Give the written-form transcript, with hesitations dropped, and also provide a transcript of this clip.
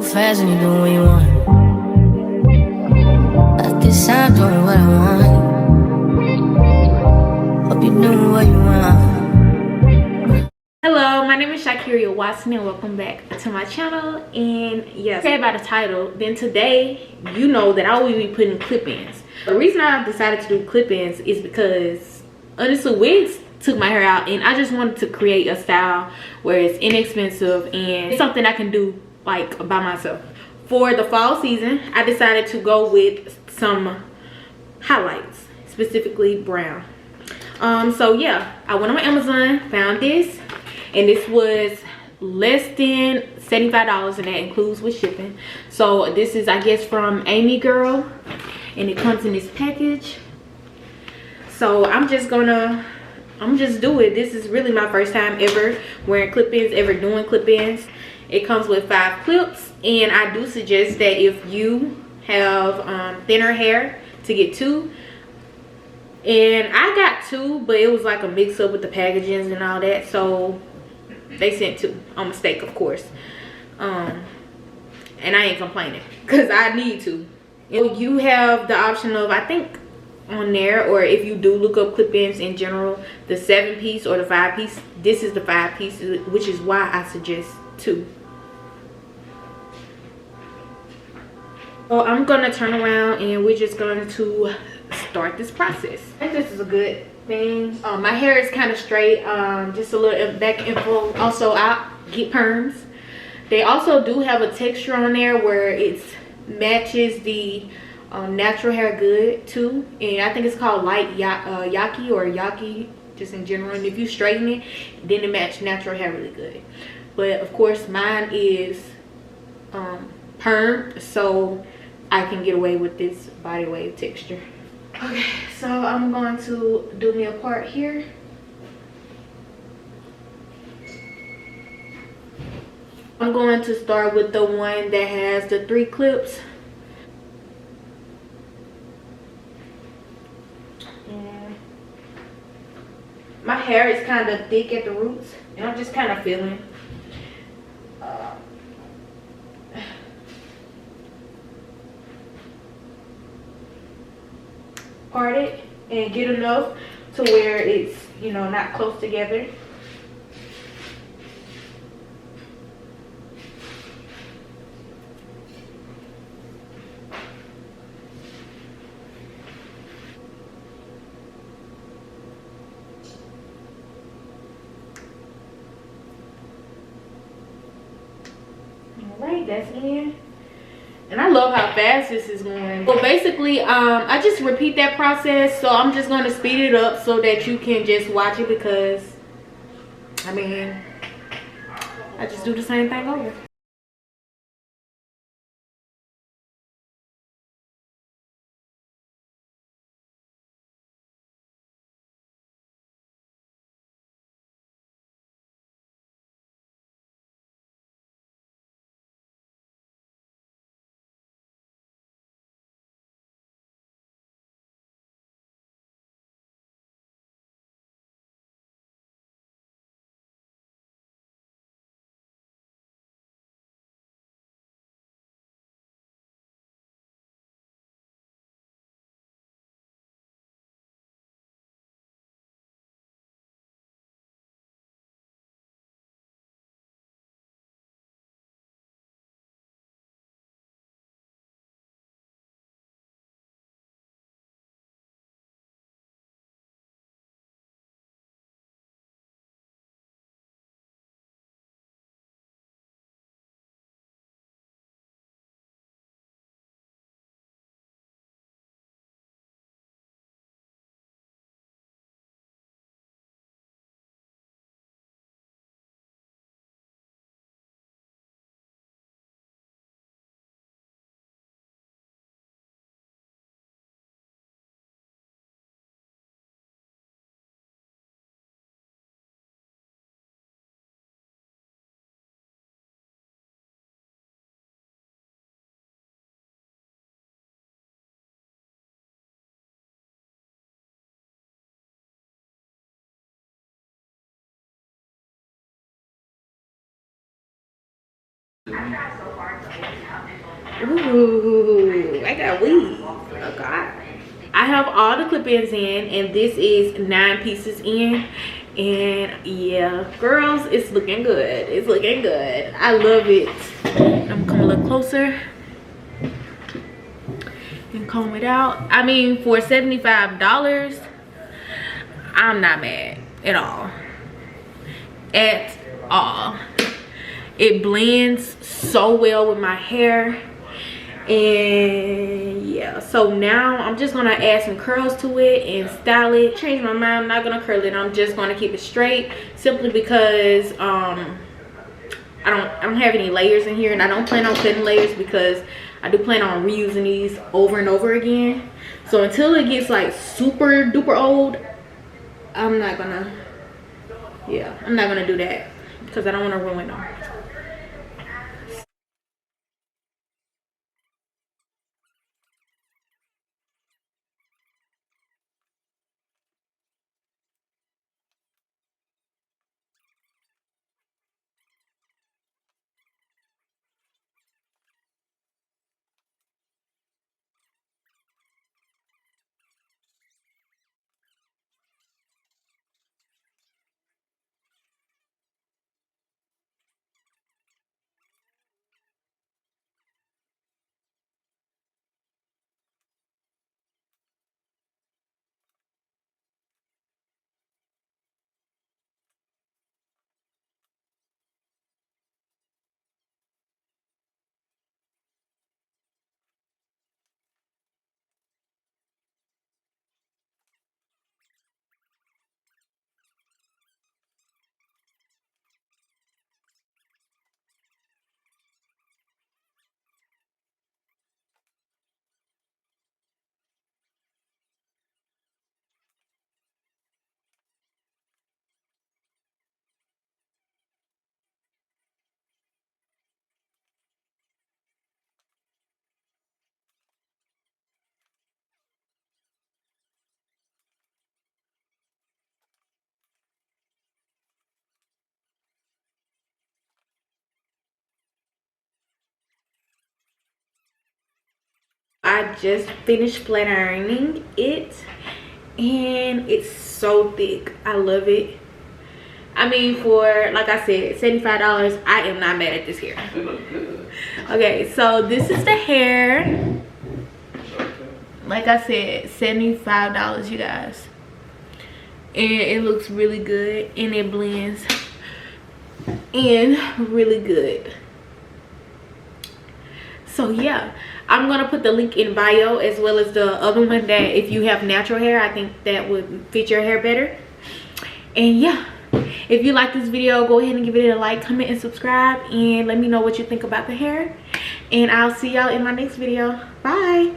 fast and you do what you want. I guess I'm doing what I want. Hope you doing what you want. Hello, my name is Shakiria Watson and welcome back to my channel. And yes, okay, by the title, then today you know that I will be putting clip-ins. The reason I decided to do clip-ins is because honestly wigs took my hair out and I just wanted to create a style where it's inexpensive and it's something I can do like by myself. For the fall season, I decided to go with some highlights, specifically brown. So yeah, I went on Amazon, found this, and this was less than $75 and that includes with shipping. So this is, I guess, from Amy Girl and it comes in this package. So I'm just do it. This is really my first time ever wearing clip-ins, ever doing clip-ins. It comes with 5 clips and I do suggest that if you have thinner hair to get 2. And I got 2, but it was like a mix up with the packagings and all that, so they sent 2 on mistake, of course. And I ain't complaining because I need to. You have the option of, I think on there, or if you do look up clip-ins in general, the 7-piece or the 5-piece. This is the 5-piece, which is why I suggest 2. So I'm gonna turn around and we're just going to start this process. I think this is a good thing. My hair is kind of straight, just a little back info. Also, I get perms. They also do have a texture on there where it matches the natural hair good too, and I think it's called light yaki or yaki just in general. And if you straighten it, then it matches natural hair really good. But of course mine is perm, so I can get away with this body wave texture. Okay, so I'm going to do me a part here. I'm going to start with the one that has the 3 clips. And my hair is kind of thick at the roots, and I'm just kind of feeling part it and get enough to where it's, you know, not close together. Alright, that's in. And I love how fast this is going. So basically, I just repeat that process. So I'm just going to speed it up so that you can just watch it, because, I mean, I just do the same thing over. I tried so hard to Ooh, I got weave. Oh God. I have all the clip-ins in, and this is 9 pieces in. And yeah, girls, it's looking good. It's looking good. I love it. I'm gonna come a little closer and comb it out. I mean, for $75, I'm not mad at all. At all. It blends so well with my hair. And yeah, so now I'm just gonna add some curls to it and style it. Change my mind, I'm not gonna curl it, I'm just gonna keep it straight, simply because I don't have any layers in here, and I don't plan on cutting layers because I do plan on reusing these over and over again. So until it gets like super duper old, I'm not gonna do that because I don't want to ruin them. I just finished flat ironing it, and it's so thick. I love it. I mean, for, like I said, $75, I am not mad at this hair. It looks good. Okay, so this is the hair. Like I said, $75, you guys. And it looks really good, and it blends in really good. So yeah, I'm gonna put the link in bio, as well as the other one that if you have natural hair, I think that would fit your hair better. And yeah, if you like this video, go ahead and give it a like, comment, and subscribe, and let me know what you think about the hair. And I'll see y'all in my next video. Bye.